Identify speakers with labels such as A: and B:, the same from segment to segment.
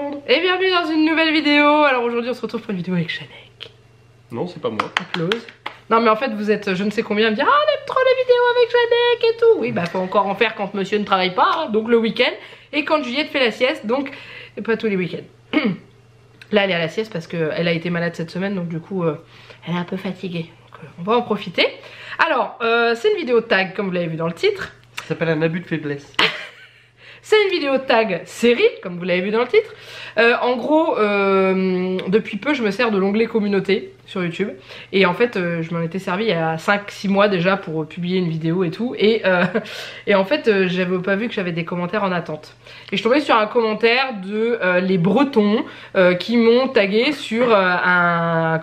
A: monde et bienvenue dans une nouvelle vidéo. Alors aujourd'hui on se retrouve pour une vidéo avec Janek.
B: Non, c'est pas moi.
A: Applause. Non mais en fait vous êtes je ne sais combien à me dire ah on aime trop les vidéos avec Janek et tout. Oui bah faut encore en faire quand monsieur ne travaille pas, hein, donc le week-end. Et quand Juliette fait la sieste, donc pas tous les week-ends. Là elle est à la sieste parce qu'elle a été malade cette semaine, donc du coup elle est un peu fatiguée. Donc on va en profiter. Alors c'est une vidéo tag comme vous l'avez vu dans le titre.
B: Ça s'appelle un abus de faiblesse.
A: C'est une vidéo tag série, comme vous l'avez vu dans le titre. En gros, depuis peu, je me sers de l'onglet communauté sur YouTube. Et en fait, je m'en étais servi il y a 5-6 mois déjà pour publier une vidéo et tout. Et en fait, j'avais pas vu que j'avais des commentaires en attente. Et je tombais sur un commentaire de les Bretons qui m'ont tagué sur un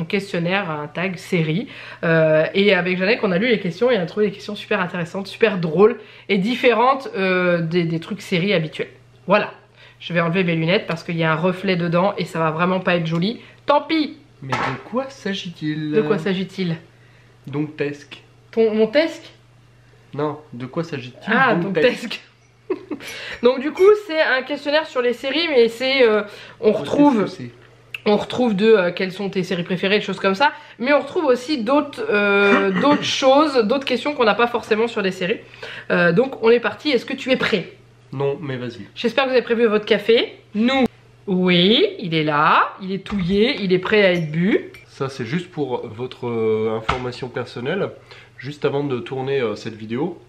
A: questionnaire, un tag série. Et avec Janek, on a lu les questions et on a trouvé des questions super intéressantes, super drôles et différentes des trucs séries habituels. Voilà. Je vais enlever mes lunettes parce qu'il y a un reflet dedans et ça va vraiment pas être joli. Tant pis.
B: Mais de quoi s'agit-il?
A: De quoi s'agit-il?
B: Donc Tesque.
A: Mon Tesque?
B: Non, de quoi s'agit-il?
A: Ah, donc Tesque. Donc du coup c'est un questionnaire sur les séries, mais c'est on retrouve quelles sont tes séries préférées, des choses comme ça, mais on retrouve aussi d'autres choses, d'autres questions qu'on n'a pas forcément sur des séries. Donc on est parti. Est-ce que tu es prêt?
B: Non, mais vas-y.
A: J'espère que vous avez prévu votre café. Nous, oui, il est là, il est touillé, il est prêt à être bu.
B: Ça c'est juste pour votre information personnelle. Juste avant de tourner cette vidéo,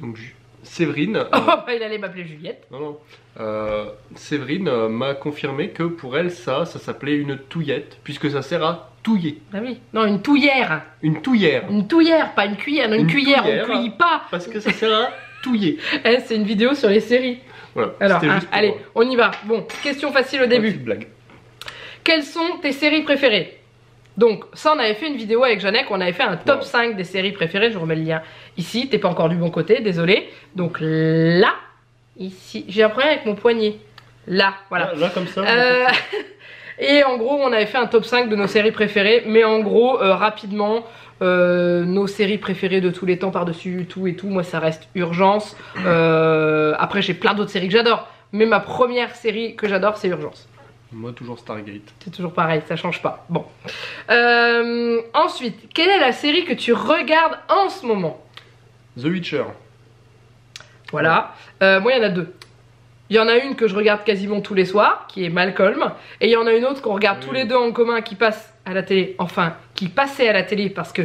B: donc Séverine...
A: Oh, il allait m'appeler Juliette.
B: Non, non. Séverine m'a confirmé que pour elle, ça s'appelait une touillette, puisque ça sert à touiller.
A: Ah oui. Non, une touillère.
B: Une touillère.
A: Une touillère, pas une cuillère. Non, une cuillère,
B: touillère,
A: on cueille pas.
B: Parce que ça sert à touiller.
A: Eh, c'est une vidéo sur les séries.
B: Voilà.
A: Alors,
B: juste pour...
A: allez, on y va. Bon, question facile au début.
B: Petite blague.
A: Quelles sont tes séries préférées? Donc ça on avait fait une vidéo avec Janek, on avait fait un top 5 des séries préférées, je vous remets le lien ici, t'es pas encore du bon côté, désolé. Donc là, ici, j'ai un problème avec mon poignet, là, voilà.
B: Là comme ça.
A: Et en gros on avait fait un top 5 de nos séries préférées, mais en gros rapidement, nos séries préférées de tous les temps par-dessus tout et tout, moi ça reste Urgence. Après j'ai plein d'autres séries que j'adore, mais ma première série que j'adore c'est Urgence.
B: Moi toujours Stargate.
A: C'est toujours pareil, ça change pas. Bon. Ensuite, quelle est la série que tu regardes en ce moment?
B: The Witcher.
A: Voilà. Moi il y en a deux. Il y en a une que je regarde quasiment tous les soirs, qui est Malcolm. Et il y en a une autre qu'on regarde tous les deux en commun, qui passe à la télé. Enfin, qui passait à la télé parce que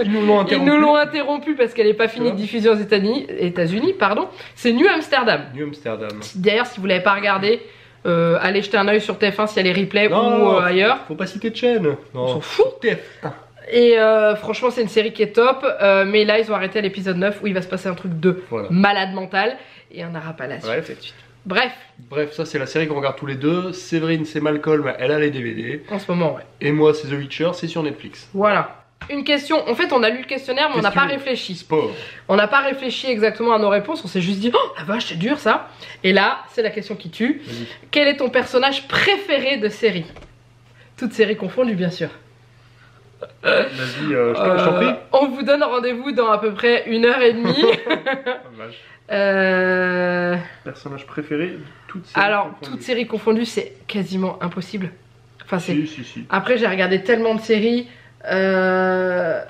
B: Ils nous l'ont
A: interrompu parce qu'elle n'est pas finie de diffuser aux États-Unis, pardon. C'est New Amsterdam.
B: New Amsterdam.
A: D'ailleurs, si vous l'avez pas regardé, allez jeter un oeil sur TF1 s'il y a les replays ou ailleurs.
B: Faut pas citer de chaîne.
A: On s'en fout.
B: TF1.
A: Et franchement c'est une série qui est top, mais là ils ont arrêté à l'épisode 9 où il va se passer un truc de malade mental et on n'aura pas la suite. Bref,
B: ça c'est la série qu'on regarde tous les deux. Séverine c'est Malcolm, elle a les DVD.
A: En ce moment ouais.
B: Et moi c'est The Witcher, c'est sur Netflix.
A: Voilà. Une question, en fait on a lu le questionnaire mais on n'a pas réfléchi.
B: Sport.
A: On n'a pas réfléchi exactement à nos réponses, on s'est juste dit oh la vache c'est dur ça. Et là c'est la question qui tue. Quel est ton personnage préféré de série? Toutes séries confondues bien sûr.
B: Vas-y, je t'en prie.
A: On vous donne rendez-vous dans à peu près 1h30.
B: Personnage préféré de toutes séries
A: alors,
B: confondues.
A: toutes séries confondues, c'est quasiment impossible. Enfin,
B: Si.
A: Après, j'ai regardé tellement de séries. Bah,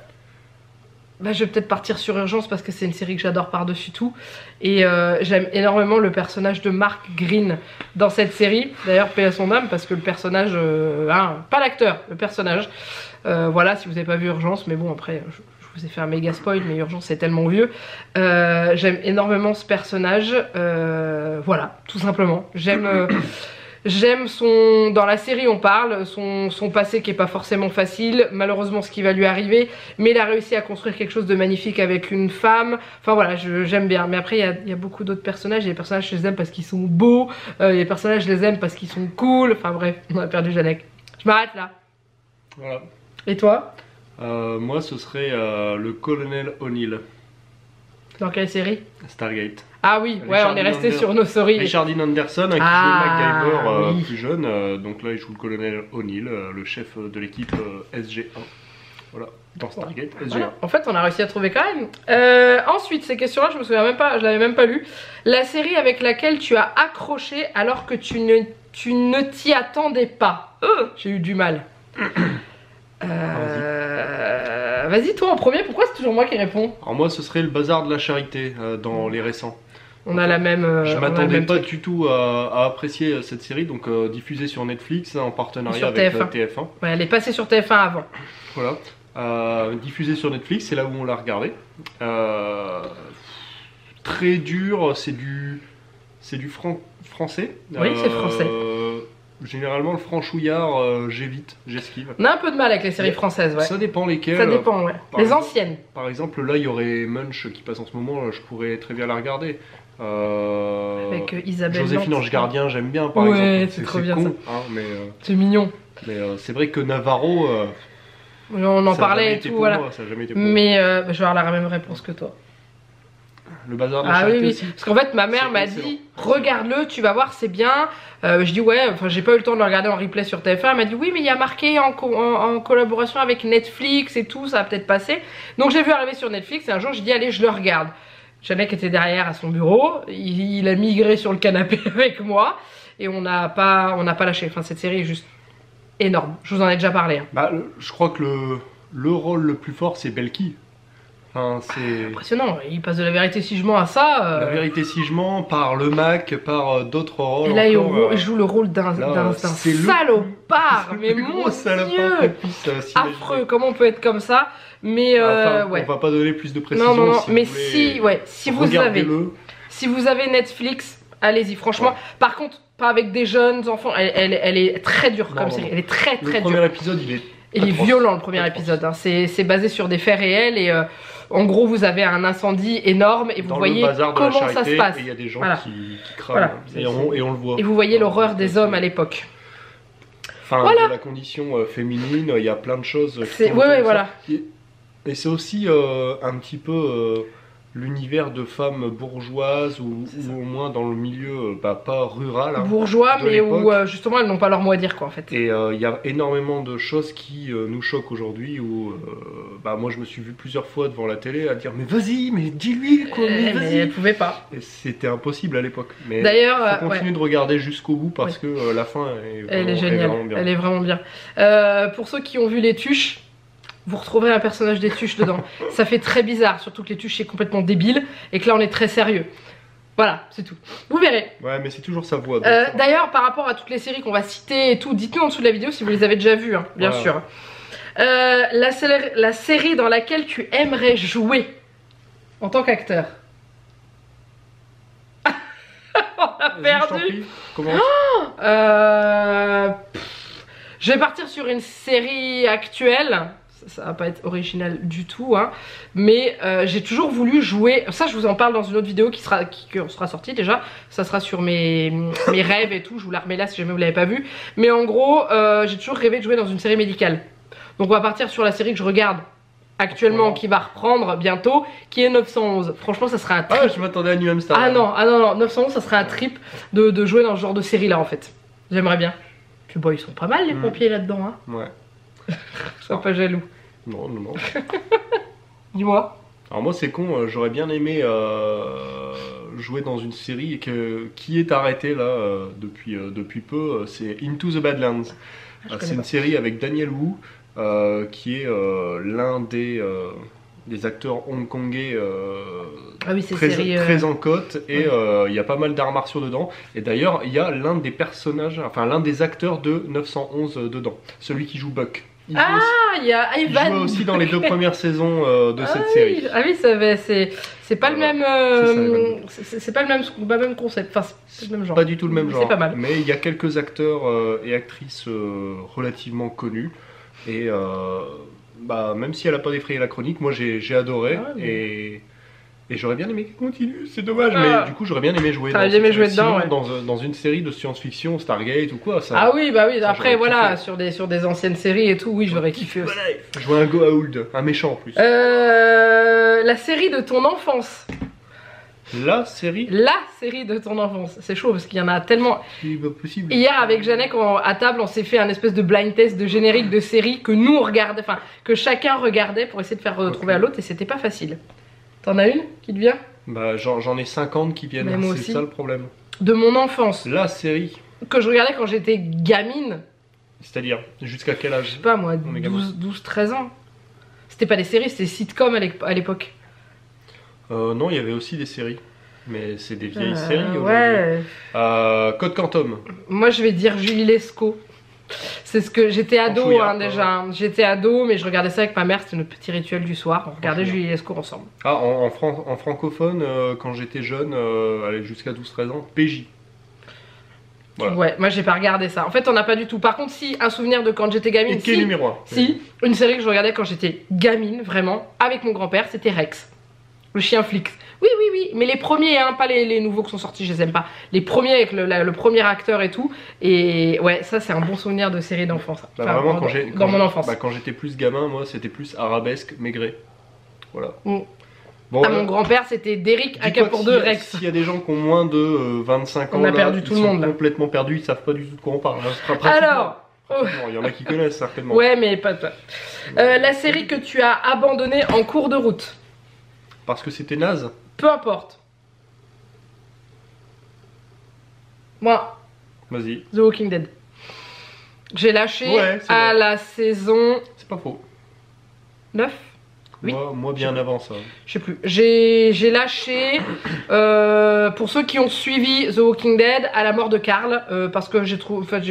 A: je vais peut-être partir sur Urgence parce que c'est une série que j'adore par-dessus tout. Et j'aime énormément le personnage de Mark Green dans cette série. D'ailleurs, paix à son âme parce que le personnage... pas l'acteur, le personnage. Voilà, si vous n'avez pas vu Urgence, mais bon, après... Je vous ai fait un méga spoil, mais Urgence c'est tellement vieux. J'aime énormément ce personnage. Voilà, tout simplement. J'aime son... Dans la série on parle, son passé qui est pas forcément facile, malheureusement ce qui va lui arriver, mais il a réussi à construire quelque chose de magnifique avec une femme. Enfin voilà, j'aime bien. Mais après il y a beaucoup d'autres personnages. Il y a des personnages je les aime parce qu'ils sont beaux, il y a des personnages je les aime parce qu'ils sont cool. Enfin bref, on a perdu Janek. Je m'arrête là.
B: Voilà.
A: Et toi?
B: Moi ce serait le colonel O'Neill.
A: Dans quelle série?
B: Stargate.
A: Ah oui, ouais, on est resté sur nos séries.
B: Richard Dean Anderson qui jouait MacGyver plus jeune, donc là il joue le colonel O'Neill, le chef de l'équipe SG1. Voilà, dans Stargate SG1.
A: Voilà. En fait, on a réussi à trouver quand même. Ensuite, ces questions-là, je me souviens même pas, je l'avais même pas lu. La série avec laquelle tu as accroché alors que tu ne t'y attendais pas. J'ai eu du mal. Vas-y, toi en premier, pourquoi c'est toujours moi qui réponds?
B: Alors moi, ce serait le bazar de la charité dans les récents.
A: On a la même.
B: Je m'attendais pas du tout à apprécier cette série, donc diffusée sur Netflix en partenariat
A: Sur
B: avec
A: TF1.
B: TF1.
A: Ouais, elle est passée sur TF1 avant.
B: Voilà. Diffusée sur Netflix, c'est là où on l'a regardé. Très dur, c'est du français.
A: Oui, c'est français.
B: Généralement, le franchouillard, j'évite, j'esquive.
A: On a un peu de mal avec les séries françaises, ouais.
B: Ça dépend lesquelles.
A: Ça dépend, ouais. Les anciennes.
B: Par exemple, là, il y aurait Munch qui passe en ce moment, je pourrais très bien la regarder.
A: Avec Isabelle
B: Joséphine
A: Nantes.
B: Ange Gardien, j'aime bien, par exemple.
A: Ouais, c'est trop bien
B: con,
A: ça.
B: hein, mais
A: c'est mignon.
B: c'est vrai que Navarro.
A: On en parlait et tout, voilà.
B: Moi, ça a jamais été pour moi.
A: Mais je vais avoir la même réponse que toi.
B: Le bazar de la
A: Ah oui,
B: charité
A: oui.
B: aussi.
A: Parce qu'en fait, ma mère m'a dit regarde-le, tu vas voir, c'est bien. Je dis ouais, enfin, j'ai pas eu le temps de le regarder en replay sur TF1. Elle m'a dit oui, mais il y a marqué en collaboration avec Netflix et tout, ça va peut-être passer. Donc j'ai vu arriver sur Netflix et un jour, j'ai dit allez, je le regarde. Janek était derrière à son bureau, il a migré sur le canapé avec moi et on n'a pas lâché. Enfin, cette série est juste énorme. Je vous en ai déjà parlé. Hein.
B: Bah, je crois que le rôle le plus fort, c'est Belki. Enfin, c'est
A: impressionnant, il passe de La Vérité si je mens à ça.
B: La Vérité si je mens, par Le Mac, par d'autres rôles.
A: Et là,
B: encore,
A: il joue le rôle d'un salopard, mais mon Dieu, affreux, comment on peut être comme ça? Mais ouais.
B: On va pas donner plus de précision.
A: Non,
B: si
A: mais
B: vous
A: si vous avez Netflix, allez-y, franchement. Ouais. Par contre, pas avec des jeunes enfants, elle est très dure comme série, elle est très dure.
B: Le premier épisode,
A: il est violent, le premier épisode, hein. C'est basé sur des faits réels et en gros vous avez un incendie énorme et vous voyez comment ça se passe.
B: Il y a des gens qui crament,
A: voilà.
B: et on le voit.
A: Et vous voyez l'horreur des hommes à l'époque.
B: Enfin, de la condition féminine, il y a plein de choses.
A: Ouais, voilà.
B: Et c'est aussi un petit peu l'univers de femmes bourgeoises ou au moins dans le milieu pas rural. Hein,
A: bourgeois, mais où justement elles n'ont pas leur mot à dire quoi en fait.
B: Et il y a énormément de choses qui nous choquent aujourd'hui où moi je me suis vu plusieurs fois devant la télé à dire mais vas-y, mais dis-lui quoi, mais vas-y.
A: Mais elle pouvait pas.
B: Et c'était impossible à l'époque. Mais
A: d'ailleurs,
B: faut continuer de regarder jusqu'au bout parce que la fin
A: elle est géniale, elle est vraiment bien. Pour ceux qui ont vu Les Tuches, vous retrouverez un personnage des Tuches dedans. Ça fait très bizarre, surtout que Les Tuches c'est complètement débile et que là on est très sérieux. Voilà, c'est tout. Vous verrez.
B: Ouais, mais c'est toujours sa voix.
A: D'ailleurs, par rapport à toutes les séries qu'on va citer et tout, dites-nous en dessous de la vidéo si vous les avez déjà vues, hein, bien sûr. La série dans laquelle tu aimerais jouer en tant qu'acteur. On a perdu.
B: Comment
A: je vais partir sur une série actuelle. Ça va pas être original du tout, hein. Mais j'ai toujours voulu jouer. Ça, je vous en parle dans une autre vidéo qui sera sortie déjà. Ça sera sur mes rêves et tout. Je vous la remets là si jamais vous l'avez pas vu. Mais en gros, j'ai toujours rêvé de jouer dans une série médicale. Donc on va partir sur la série que je regarde actuellement, qui va reprendre bientôt, qui est 911. Franchement, ça sera un trip.
B: Ah, je m'attendais à New Amsterdam.
A: Ah non, 911, ça serait un trip de jouer dans ce genre de série là en fait. J'aimerais bien. Puis bon, ils sont pas mal les pompiers là-dedans, hein.
B: Ouais.
A: Sois pas jaloux.
B: Non.
A: Dis-moi.
B: Alors moi c'est con, j'aurais bien aimé jouer dans une série qui est arrêtée là depuis peu, c'est Into the Badlands. C'est une série avec Daniel Wu qui est l'un des acteurs hongkongais très en cote et il y a pas mal d'arts martiaux dedans. Et d'ailleurs il y a l'un des personnages, enfin l'un des acteurs de 911 dedans, celui qui joue Buck. Il
A: y a Ivan.
B: Il joue aussi dans les 2 premières saisons de cette série.
A: Ah oui, c'est pas le même. C'est pas le même concept. Enfin, c'est le même genre.
B: Pas du tout le même genre.
A: C'est pas mal.
B: Mais il y a quelques acteurs et actrices relativement connus. Et même si elle a pas défrayé la chronique, moi j'ai adoré. Et j'aurais bien aimé qu'elle continue, c'est dommage, mais du coup j'aurais bien aimé jouer dans une série de science-fiction, Stargate ou quoi. Ça,
A: oui, après voilà, sur des anciennes séries et tout, oui, j'aurais kiffé aussi.
B: Jouer un Goa'uld, un méchant en plus.
A: La série de ton enfance.
B: La série.
A: La série de ton enfance. C'est chaud parce qu'il y en a tellement.
B: C'est pas possible.
A: Hier avec Janek à table on s'est fait un espèce de blind test de générique de série que nous on regardait, enfin que chacun regardait pour essayer de faire retrouver à l'autre et c'était pas facile. T'en as une qui te vient?
B: Bah j'en ai 50 qui viennent, c'est ça le problème.
A: De mon enfance.
B: La série.
A: Que je regardais quand j'étais gamine.
B: C'est-à-dire, jusqu'à quel âge?
A: Je sais pas moi, 12-13 ans. C'était pas des séries, c'était sitcom à l'époque.
B: Non, il y avait aussi des séries. Mais c'est des vieilles séries aujourd'hui.
A: Ouais.
B: Code Quantum.
A: Moi je vais dire Julie Lescaut. C'est ce que j'étais ado hein, déjà. J'étais ado, mais je regardais ça avec ma mère. C'était notre petit rituel du soir. On regardait Julie Lescaut ensemble.
B: Ah, en francophone, quand j'étais jeune, jusqu'à 12-13 ans, PJ. Voilà.
A: Ouais, moi j'ai pas regardé ça. En fait, on n'a pas du tout. Par contre, si un souvenir de quand j'étais gamine.
B: Et quel numéro 1?
A: Si, une série que je regardais quand j'étais gamine, vraiment, avec mon grand-père, c'était Rex. Le chien flic. Oui, oui, oui. Mais les premiers, hein, pas les nouveaux qui sont sortis, je les aime pas. Les premiers avec le premier acteur et tout. Et ouais, ça c'est un bon souvenir de série d'enfance.
B: Bah, enfin, vraiment,
A: dans mon enfance.
B: Bah, quand j'étais plus gamin, moi c'était plus arabesque, maigret. Voilà.
A: Bon, mon grand-père c'était Derrick à pour deux Rex.
B: S'il y a des gens qui ont moins de 25 ans,
A: on a perdu tout le monde là.
B: Complètement perdus, ils savent pas du tout de quoi on parle.
A: Alors,
B: il y en a qui connaissent certainement.
A: Ouais, mais pas toi. La série que tu as abandonnée en cours de route.
B: Parce que c'était naze.
A: Peu importe. Moi.
B: Vas-y.
A: The Walking Dead. J'ai lâché à la saison.
B: C'est pas faux.
A: 9. Oui.
B: Moi bien avant ça.
A: Je sais plus. J'ai lâché pour ceux qui ont suivi The Walking Dead à la mort de Carl parce que j'ai trouvé, en fait,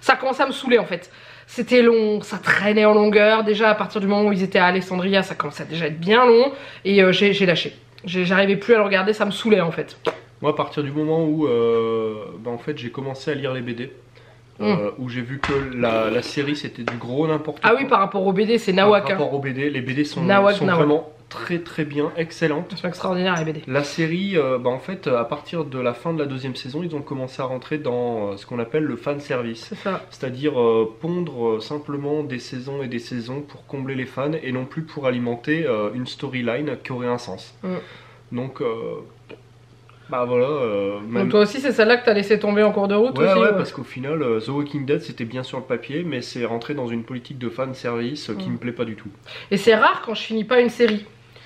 A: ça commençait à me saouler en fait. C'était long, ça traînait en longueur. Déjà à partir du moment où ils étaient à Alexandria, ça commençait à déjà être bien long et j'ai lâché. J'arrivais plus à le regarder, ça me saoulait en fait.
B: Moi à partir du moment où en fait j'ai commencé à lire les BD. Où j'ai vu que la série c'était du gros n'importe quoi.
A: Ah oui, par rapport aux BD, c'est nawak.
B: Par rapport aux BD, les BD sont vraiment très bien, excellentes.
A: C'est extraordinaire les BD.
B: La série, en fait, à partir de la fin de la deuxième saison, ils ont commencé à rentrer dans ce qu'on appelle le fan service.
A: C'est ça.
B: C'est-à-dire pondre simplement des saisons et des saisons pour combler les fans et non plus pour alimenter une storyline qui aurait un sens. Donc bah voilà.
A: Donc toi aussi c'est celle-là que t'as laissé tomber en cours de route aussi,
B: ouais, parce qu'au final, The Walking Dead c'était bien sur le papier, mais c'est rentré dans une politique de fan service qui me plaît pas du tout. Et
A: c'est rare quand je finis pas une série.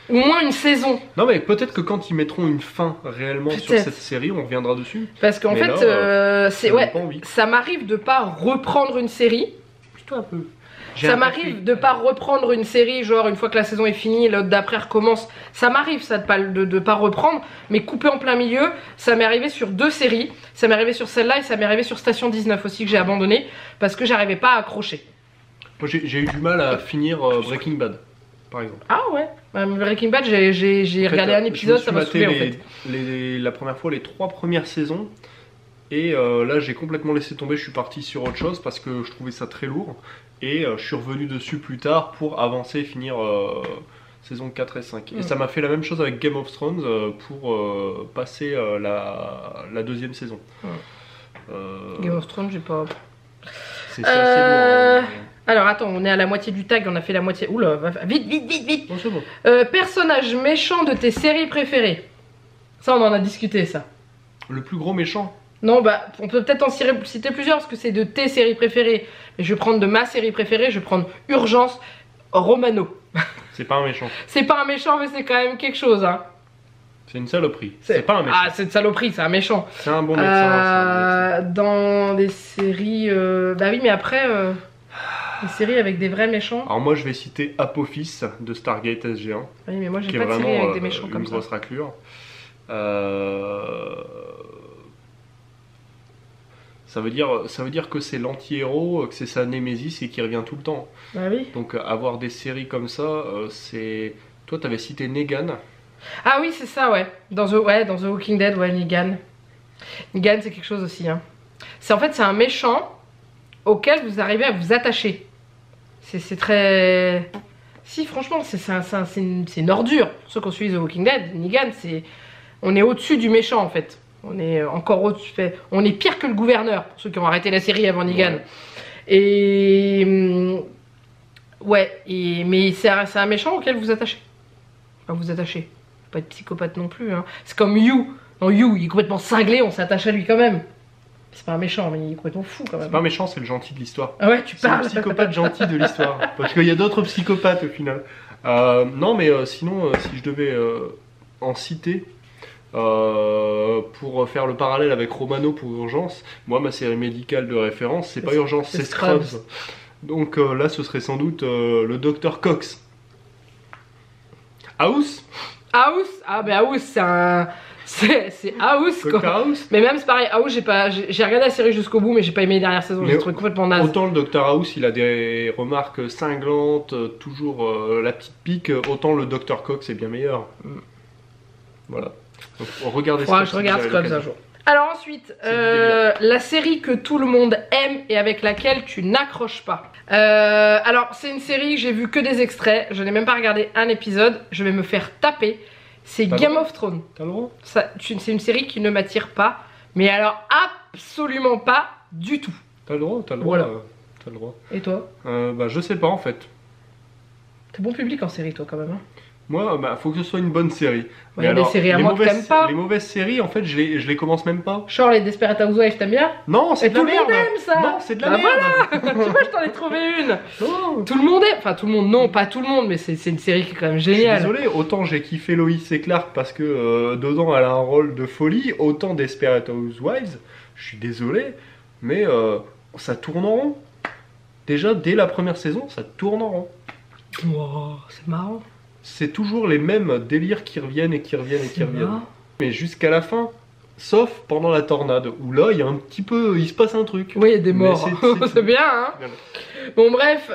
A: Au moins une saison.
B: Non mais peut-être que quand ils mettront une fin réellement sur cette série, on reviendra dessus.
A: Parce qu'en fait, ça m'arrive de pas reprendre une série.
B: Plutôt un peu.
A: Ça m'arrive de pas reprendre une série, genre une fois que la saison est finie, l'autre d'après recommence. Ça m'arrive ça de pas reprendre, mais couper en plein milieu. Ça m'est arrivé sur 2 séries. Ça m'est arrivé sur celle-là et ça m'est arrivé sur Station 19 aussi que j'ai abandonné parce que j'arrivais pas à accrocher.
B: Moi j'ai eu du mal à finir Breaking Bad, par exemple.
A: Ah ouais, Breaking Bad j'ai regardé un épisode, ça m'a saoulé en fait.
B: La première fois, les 3 premières saisons. Et là j'ai complètement laissé tomber, je suis parti sur autre chose parce que je trouvais ça très lourd. Et je suis revenu dessus plus tard pour avancer et finir saison 4 et 5. Et ça m'a fait la même chose avec Game of Thrones pour passer la deuxième saison.
A: Game of Thrones, j'ai pas...
B: C'est assez lourd.
A: Alors attends, on est à la moitié du tag, on a fait la moitié... Oula, vite.
B: Non, c'est bon.
A: Personnage méchant de tes séries préférées. Ça on en a discuté ça.
B: Le plus gros méchant?
A: Non, bah, on peut peut-être en citer plusieurs parce que c'est de tes séries préférées. Mais je vais prendre de ma série préférée, je vais prendre Urgence Romano.
B: C'est pas un méchant.
A: C'est pas un méchant, mais c'est quand même quelque chose, hein.
B: C'est une saloperie. C'est pas un méchant.
A: Ah, c'est une saloperie, c'est un méchant.
B: C'est un bon médecin.
A: Dans des séries. Bah oui, mais après. Des séries avec des vrais méchants.
B: Alors, moi, je vais citer Apophis de Stargate SG1.
A: Oui, mais moi, j'ai pas de série avec des méchants comme ça.
B: Une grosse raclure. Ça veut dire que c'est l'anti-héros, que c'est sa némésis et qui revient tout le temps.
A: Bah oui.
B: Donc avoir des séries comme ça, c'est... Toi, t'avais cité Negan.
A: Ah oui, c'est ça, ouais. Dans The Walking Dead, ouais, Negan. Negan, c'est quelque chose aussi, hein. En fait, c'est un méchant auquel vous arrivez à vous attacher. C'est très... Si, franchement, c'est une ordure. Pour ceux qui ont suivi The Walking Dead, Negan, on est au-dessus du méchant, en fait. On est encore au-dessus. On est pire que le gouverneur, pour ceux qui ont arrêté la série avant Negan. Ouais. Et... Ouais, mais c'est un méchant auquel vous attachez. Enfin, vous attachez. pas être psychopathe non plus. Hein. C'est comme You. Dans You, il est complètement cinglé, on s'attache à lui quand même. C'est pas un méchant, mais il est complètement fou quand même.
B: C'est pas un méchant, c'est le gentil de l'histoire.
A: Ah ouais, tu parles.
B: C'est le psychopathe gentil de l'histoire. Parce qu'il y a d'autres psychopathes au final. Non, mais sinon, si je devais en citer, pour faire le parallèle avec Romano pour Urgence, moi, ma série médicale de référence, c'est pas Urgence, c'est Scrubs. Donc là, ce serait sans doute le Dr Cox. House.
A: Ah bah House, c'est un... C'est House quoi.
B: House.
A: Mais même c'est pareil, House j'ai regardé la série jusqu'au bout mais j'ai pas aimé les dernières saisons, j'ai trouvé complètement naze.
B: Autant le Dr House il a des remarques cinglantes, toujours la petite pique, autant le Dr Cox est bien meilleur. Voilà. Donc regardez
A: Scrubs. Je regarde Scrubs un jour. Alors ensuite, la série que tout le monde aime et avec laquelle tu n'accroches pas. Alors c'est une série, j'ai vu que des extraits, je n'ai même pas regardé un épisode, je vais me faire taper. C'est Game of Thrones.
B: T'as le droit ?
A: C'est une série qui ne m'attire pas, mais alors absolument pas du tout.
B: T'as le droit, t'as le droit.
A: Voilà.
B: T'as le droit.
A: Et toi ?
B: Bah je sais pas en fait.
A: T'es bon public en série toi quand même hein.
B: Moi, bah faut que ce soit une bonne série.
A: Il y a des séries à moi que t'aimes pas.
B: Les mauvaises séries, en fait, je les commence même pas.
A: Genre les Desperate Housewives, t'aimes bien?
B: Non, c'est de la merde.
A: Tout le monde aime ça.
B: Non, c'est de la merde.
A: Voilà. Tu vois, je t'en ai trouvé une.
B: Non.
A: Tout le monde aime. Enfin, tout le monde, non, pas tout le monde, mais c'est une série qui est quand même
B: Je suis
A: géniale.
B: désolé, autant j'ai kiffé Lois et Clark parce que dedans elle a un rôle de folie, autant Desperate Housewives, je suis désolé, mais ça tourne en rond. Déjà, dès la première saison, ça tourne en rond.
A: Wow, c'est marrant.
B: C'est toujours les mêmes délires qui reviennent et qui reviennent et qui reviennent.
A: Marrant.
B: Mais jusqu'à la fin, sauf pendant la tornade, où là, il y a un petit peu, il se passe un truc.
A: Oui, il y a des morts. C'est bien, hein. Bon, bref.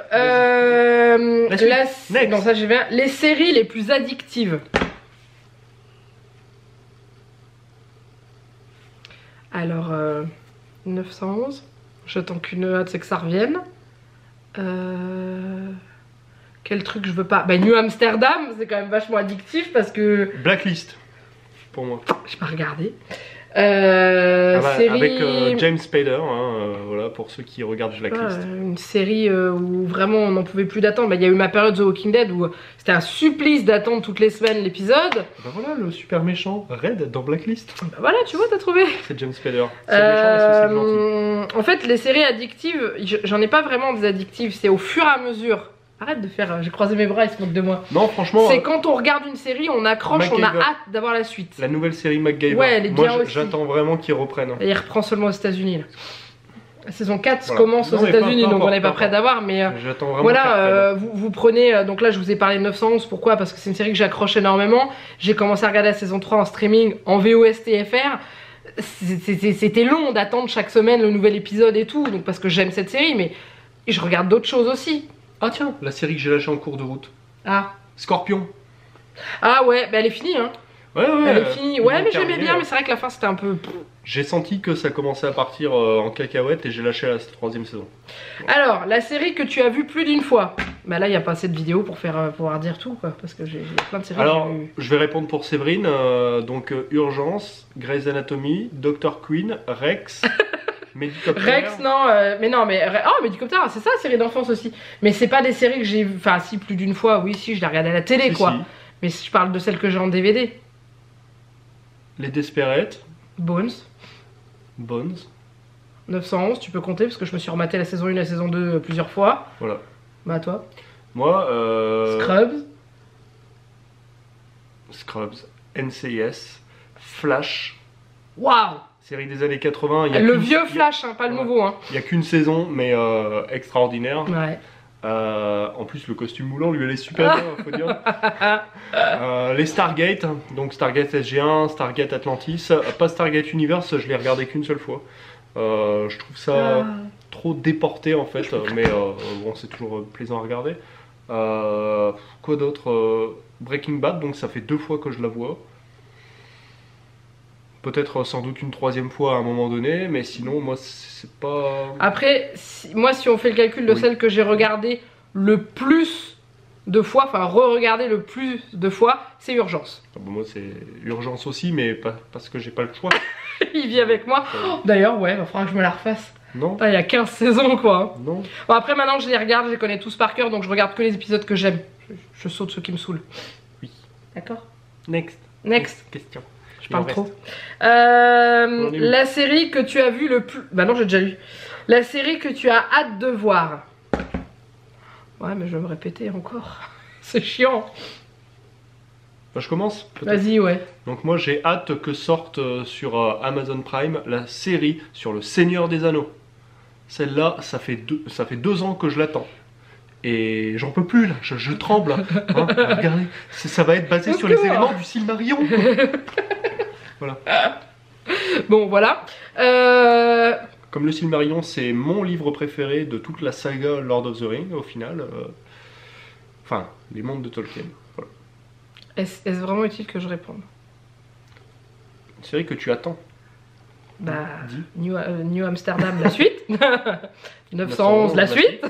A: Non, ça, j'ai bien. Les séries les plus addictives. Alors, 911. J'attends qu'une hâte, c'est que ça revienne. Quel truc je veux pas? Bah, New Amsterdam, c'est quand même vachement addictif parce que.
B: Blacklist, pour moi.
A: J'ai pas regardé.
B: Avec
A: Série...
B: James Spader, hein, voilà, pour ceux qui regardent Blacklist.
A: Une série où vraiment on n'en pouvait plus d'attendre. Bah, il y a eu ma période The Walking Dead où c'était un supplice d'attendre toutes les semaines l'épisode.
B: Bah voilà, le super méchant Red dans Blacklist.
A: Bah voilà, tu vois, t'as trouvé.
B: C'est James Spader. C'est méchant, mais c'est gentil.
A: En fait, les séries addictives, j'en ai pas vraiment des addictives. C'est au fur et à mesure. Arrête de faire, j'ai croisé mes bras, ils se moquent de moi.
B: Non, franchement.
A: C'est quand on regarde une série, on accroche, on a hâte d'avoir la suite.
B: La nouvelle série MacGyver.
A: Ouais, elle est bien
B: moi,
A: aussi.
B: j'attends vraiment qu'ils reprennent.
A: Et il reprend seulement aux États-Unis. La saison 4 commence aux États-Unis, donc on n'est pas prêt d'avoir. Mais
B: j'attends vraiment.
A: voilà, vous prenez. Donc là, je vous ai parlé de 911. Pourquoi? Parce que c'est une série que j'accroche énormément. J'ai commencé à regarder la saison 3 en streaming, en VOS TFR. C'était long d'attendre chaque semaine le nouvel épisode et tout. Donc parce que j'aime cette série, mais je regarde d'autres choses aussi.
B: Ah tiens, la série que j'ai lâchée en cours de route.
A: Ah.
B: Scorpion.
A: Ah ouais, bah elle est finie hein.
B: Ouais,
A: elle est finie. Ouais, mais j'aimais bien, mais c'est vrai que la fin c'était un peu...
B: J'ai senti que ça commençait à partir en cacahuète et j'ai lâché la 3e saison.
A: Alors, la série que tu as vue plus d'une fois. Bah là, il n'y a pas assez de vidéos pour pouvoir dire tout, quoi. Parce que j'ai plein de séries.
B: Alors, je vais répondre pour Séverine. Donc, Urgence, Grey's Anatomy, Dr. Queen, Rex... Medicopter.
A: Rex, non, oh, Medicopter, c'est ça, série d'enfance aussi. Mais c'est pas des séries que j'ai vu, enfin, si, plus d'une fois, oui, si, je l'ai regardé à la télé, quoi. Si. Mais je parle de celles que j'ai en DVD.
B: Les Desperate.
A: Bones. 911, tu peux compter, parce que je me suis rematé la saison 1 et la saison 2 plusieurs fois.
B: Voilà.
A: Bah, toi.
B: Moi, Scrubs, NCIS, Flash.
A: Waouh!
B: Série des années 80.
A: Le vieux Flash, hein, pas le nouveau. Hein.
B: Il n'y a qu'une saison, mais extraordinaire.
A: Ouais.
B: En plus, le costume moulant, lui, elle est super bien, faut dire. Les Stargate, donc Stargate SG1, Stargate Atlantis. Pas Stargate Universe, je l'ai regardé qu'une seule fois. Je trouve ça trop déporté, en fait. Mais bon, c'est toujours plaisant à regarder. Quoi d'autre? Breaking Bad, donc ça fait 2 fois que je la vois. Peut-être sans doute une 3e fois à un moment donné, mais sinon, moi, c'est pas...
A: Après, moi, si on fait le calcul de celle que j'ai regardée le plus de fois, enfin, re-regarder le plus de fois, c'est Urgence.
B: Ah bon, moi, c'est Urgence aussi, mais pas parce que j'ai pas le choix.
A: Il vit avec moi. Oh, d'ailleurs, ouais, il faudra que je me la refasse.
B: Non.
A: Il y a 15 saisons, quoi.
B: Non.
A: Bon, après, maintenant, je les regarde, je les connais tous par cœur, donc je regarde que les épisodes que j'aime. Je saute ceux qui me saoulent.
B: Oui.
A: D'accord.
B: Next.
A: Next.
B: Question.
A: Je parle
B: Il en
A: trop.
B: reste. On en est où?
A: La série que tu as vue le plus... Bah non, j'ai déjà lu. La série que tu as hâte de voir. Ouais, mais je vais me répéter encore. C'est chiant.
B: Bah, je commence peut-être.
A: Vas-y, ouais.
B: Donc moi j'ai hâte que sorte sur Amazon Prime la série sur le Seigneur des Anneaux. Celle-là, ça fait 2 ans que je l'attends. Et j'en peux plus là, je tremble. Hein. Regardez, ça va être basé sur les éléments du Silmarillion. Voilà.
A: Bon, voilà.
B: Comme le Silmarillion, c'est mon livre préféré de toute la saga Lord of the Rings au final. Enfin, les mondes de Tolkien. Voilà.
A: Est-ce vraiment utile que je réponde?
B: Une série que tu attends.
A: Bah,
B: Dis.
A: New Amsterdam, la suite. 911, la suite.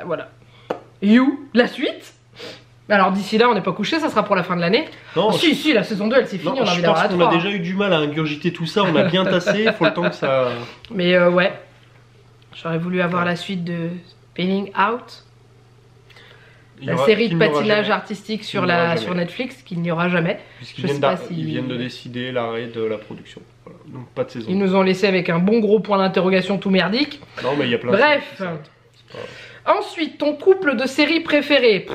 A: Voilà. You, la suite. Alors d'ici là, on n'est pas couché, ça sera pour la fin de l'année.
B: Non,
A: Oh, si, la saison 2, elle s'est finie, on a envie
B: je
A: d'avoir
B: pense
A: la
B: qu'on a
A: 3.
B: déjà eu du mal à ingurgiter tout ça, on a bien tassé, il faut le temps que ça...
A: Mais ouais, j'aurais voulu avoir la suite de Spinning Out. La série de patinage artistique sur Netflix, qu'il n'y aura jamais.
B: Puisqu'ils viennent de décider l'arrêt de la production. Voilà. Donc pas de saison.
A: Ils nous ont laissé avec un bon gros point d'interrogation tout merdique.
B: Non mais il y a plein
A: Bref.
B: de
A: Ensuite, ton couple de séries préféré.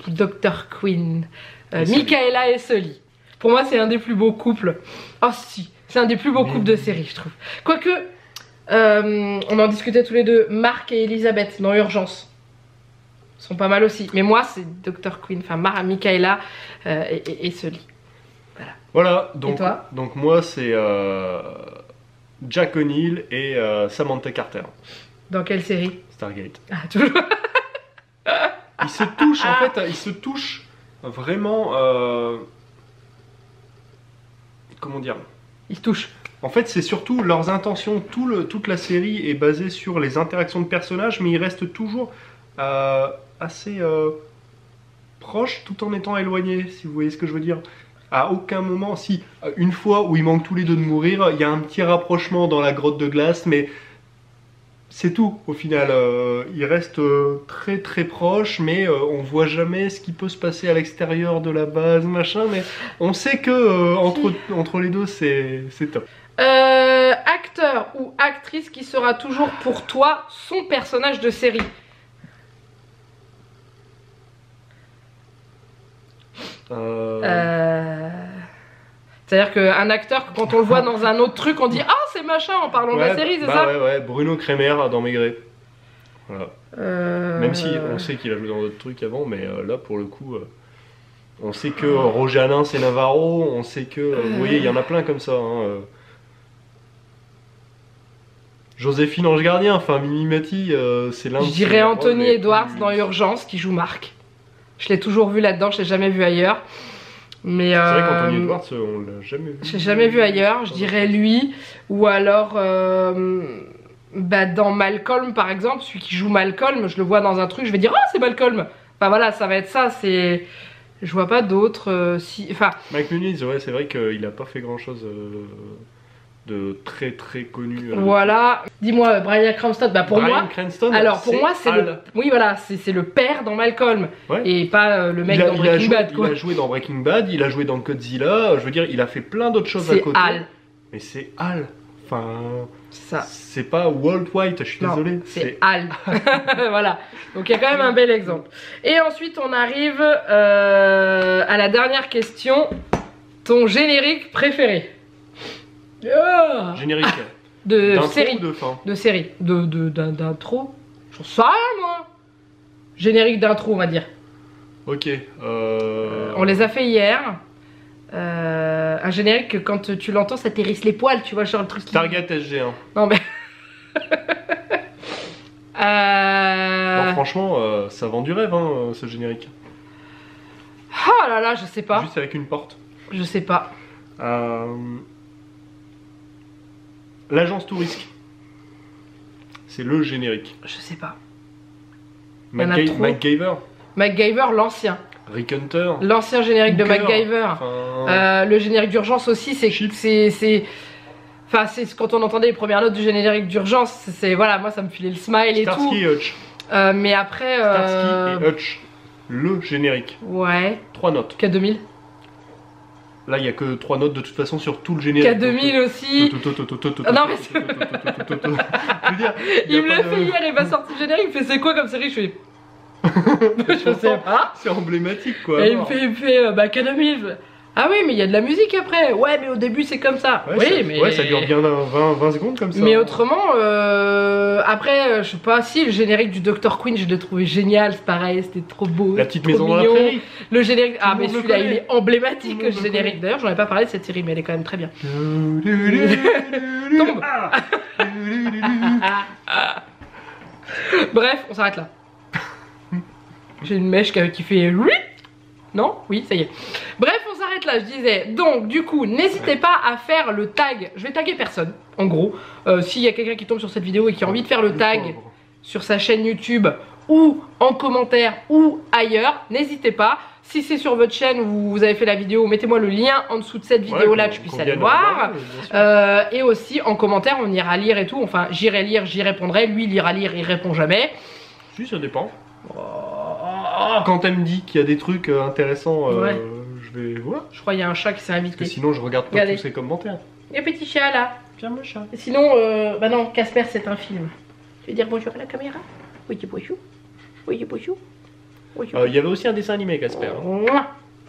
A: Dr. Quinn. Michaela et Sully. Pour moi, c'est un des plus beaux couples. Oh si, c'est un des plus beaux couples de séries, je trouve. Quoique, on en discutait tous les deux. Mark et Elisabeth dans Urgence sont pas mal aussi. Mais moi, c'est Dr. Quinn, enfin Michaela et Sully.
B: Voilà, donc,
A: et toi?
B: Donc moi, c'est Jack O'Neill et Samantha Carter.
A: Dans quelle série?
B: Stargate.
A: Ah, toujours.
B: Ils se touchent, en fait, ils se touchent vraiment... comment dire?
A: Ils se touchent.
B: En fait, c'est surtout leurs intentions. Toute la série est basée sur les interactions de personnages, mais ils restent toujours assez proches tout en étant éloignés, si vous voyez ce que je veux dire. À aucun moment, si, une fois où ils manquent tous les deux de mourir, il y a un petit rapprochement dans la grotte de glace, mais c'est tout. Au final, ils restent très très proches, mais on voit jamais ce qui peut se passer à l'extérieur de la base, machin, mais on sait que entre les deux, c'est top.
A: Acteur ou actrice qui sera toujours pour toi son personnage de série? C'est-à-dire qu'un acteur, quand on le voit dans un autre truc, on dit « Ah, c'est machin » en parlant de la série, c'est ça?
B: Ouais, Bruno Kremer dans Maigret. Voilà. Même si on sait qu'il a joué dans d'autres trucs avant, mais là, pour le coup, on sait que Roger Hanin, c'est Navarro, on sait que... vous voyez, il y en a plein comme ça. Hein, Joséphine Ange Gardien, enfin Mimi Mati, c'est l'un de...
A: Je dirais Anthony Edwards dans Urgence, qui joue Marc. Je l'ai toujours vu là-dedans, je l'ai jamais vu ailleurs. Mais
B: c'est vrai qu'Anthony Edwards, on l'a jamais vu.
A: Je l'ai jamais vu ailleurs, je dirais lui. Ou alors dans Malcolm par exemple, celui qui joue Malcolm, je le vois dans un truc, je vais dire oh c'est Malcolm. Enfin voilà, ça va être ça, c'est... Je vois pas d'autres... Enfin...
B: Mike Muniz, ouais, c'est vrai qu'il a pas fait grand-chose... de très très connu.
A: Voilà. Dis-moi, Bryan Cranston, bah pour
B: Bryan
A: moi.
B: Cranston,
A: alors pour moi c'est le. Oui voilà, c'est le père dans Malcolm. Ouais. Et pas le mec dans Breaking Bad. Quoi.
B: Il a joué dans Breaking Bad, il a joué dans Godzilla. Je veux dire, il a fait plein d'autres choses à côté.
A: C'est Hal.
B: Mais c'est Hal. Enfin.
A: Ça.
B: C'est pas Walt White, je suis désolé.
A: C'est Hal. Voilà. Donc il y a quand même un bel exemple. Et ensuite on arrive à la dernière question. Ton générique préféré?
B: Générique.
A: De série.
B: Ou de fin?
A: De série. D'intro. J'en sais rien moi. Générique d'intro on va dire.
B: Ok.
A: On les a fait hier. Un générique que quand tu l'entends ça t'hérisse les poils, tu vois, genre le truc qui...
B: Target SG1.
A: Non mais...
B: Non, franchement, ça vend du rêve hein, ce générique.
A: Oh là là, je sais pas.
B: Juste avec une porte.
A: Je sais pas.
B: L'agence Tourisque. C'est le générique.
A: Je sais pas.
B: MacGyver.
A: MacGyver, l'ancien.
B: Rick Hunter.
A: L'ancien générique de MacGyver.
B: Enfin...
A: le générique d'urgence aussi, c'est... Enfin, c'est quand on entendait les premières notes du générique d'urgence, c'est... Voilà, moi ça me filait le smile et
B: Starsky
A: tout.
B: et Hutch.
A: Mais après...
B: Starsky et Hutch. le générique.
A: Ouais.
B: 3 notes.
A: K2000.
B: Là, il n'y a que 3 notes de toute façon sur tout le générique.
A: K2000 aussi. Non, mais c'est... Il me l'a fait hier, il m'a sorti le générique, il me fait c'est quoi comme série? Je fais... Je sais pas.
B: C'est emblématique quoi.
A: Et il me fait bah K2000. Ah oui, mais il y a de la musique après. Ouais, mais au début c'est comme ça.
B: Ouais,
A: oui,
B: ça,
A: mais.
B: Ouais, ça dure bien 20 secondes comme ça.
A: Mais autrement, après, je sais pas, si le générique du Dr. Queen, je l'ai trouvé génial, c'est pareil, c'était trop beau.
B: La petite
A: trop
B: maison
A: mignon.
B: dans la prairie.
A: Le générique. Ah,
B: Tout le
A: mais
B: monde
A: celui-là,
B: le
A: il
B: connaît.
A: est emblématique,
B: Tout le
A: le
B: monde le
A: générique.
B: connaît.
A: D'ailleurs, j'en ai pas parlé de cette série, mais elle est quand même très bien. Tombe. Bref, on s'arrête là. J'ai une mèche qui fait... Non? Oui, ça y est. Bref, on s'arrête là, je disais. Donc, du coup, n'hésitez pas à faire le tag. Je vais taguer personne, en gros. S'il y a quelqu'un qui tombe sur cette vidéo et qui a envie de faire le tag sur sa chaîne YouTube ou en commentaire ou ailleurs, n'hésitez pas. Si c'est sur votre chaîne où vous avez fait la vidéo, mettez-moi le lien en dessous de cette vidéo là que je puisse aller voir. Et aussi en commentaire, on ira lire et tout. Enfin, j'irai lire, j'y répondrai. Lui, il ira lire, il répond jamais.
B: Si, ça dépend. Quand elle me dit qu'il y a des trucs intéressants, je vais voir.
A: Je crois qu'il y a un chat qui s'est invité.
B: Parce que sinon, je regarde pas tous ses commentaires.
A: Il y a un petit chat là.
B: Viens, mon chat.
A: Et sinon, bah non, Casper, c'est un film. Tu veux dire bonjour à la caméra? Oui, bonjour. Oui, bonjour.
B: Il y avait aussi un dessin animé, Casper.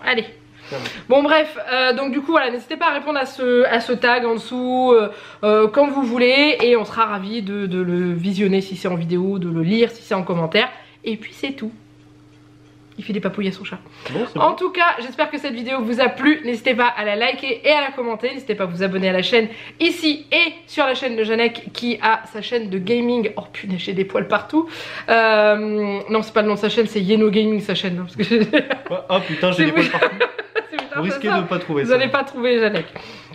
A: Allez. Bon bref, donc du coup voilà, n'hésitez pas à répondre à ce tag en dessous comme vous voulez, et on sera ravis de le visionner si c'est en vidéo, de le lire si c'est en commentaire, et puis c'est tout. Il fait des papouilles à son chat. Bon, en tout cas, j'espère que cette vidéo vous a plu. N'hésitez pas à la liker et à la commenter. N'hésitez pas à vous abonner à la chaîne ici et sur la chaîne de Janek qui a sa chaîne de gaming. Oh punaise, j'ai des poils partout. Non, c'est pas le nom de sa chaîne, c'est Yeno Gaming sa chaîne. Parce que
B: oh putain, j'ai des poils partout. Vous risquez de ne pas trouver ça.
A: Vous n'allez pas trouver Janek.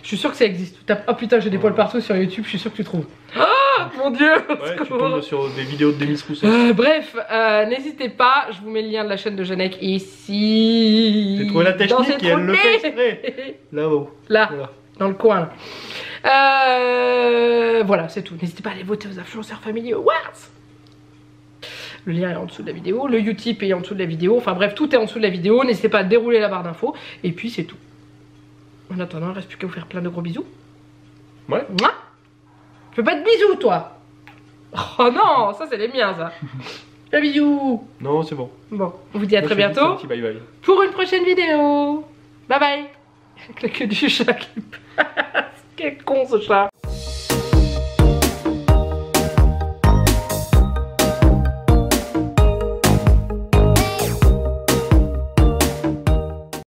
A: Je suis sûr que ça existe. Tu tapes, oh putain, j'ai des poils partout sur YouTube, je suis sûr que tu trouves. Oh mon dieu.
B: Ouais, tu tombes sur des vidéos de Demis Rousseau.
A: Bref, n'hésitez pas, je vous mets le lien de la chaîne de Janek ici.
B: J'ai trouvé la technique et elle le fait exprès. Là-haut.
A: Là, dans le coin. Voilà, c'est tout. N'hésitez pas à aller voter aux influenceurs familiaux. What? Le lien est en dessous de la vidéo, le Utip est en dessous de la vidéo, enfin bref, tout est en dessous de la vidéo. N'hésitez pas à dérouler la barre d'infos, et puis c'est tout. En attendant, il ne reste plus qu'à vous faire plein de gros bisous.
B: Ouais.
A: Mouah. Tu fais pas de bisous, toi? Oh non, ça c'est les miens, ça. Un bisou.
B: Non, c'est bon.
A: Bon, on vous dit à très bientôt
B: bye bye.
A: pour une prochaine vidéo. Bye bye. Avec la queue du chat qui passe. Quel con ce chat.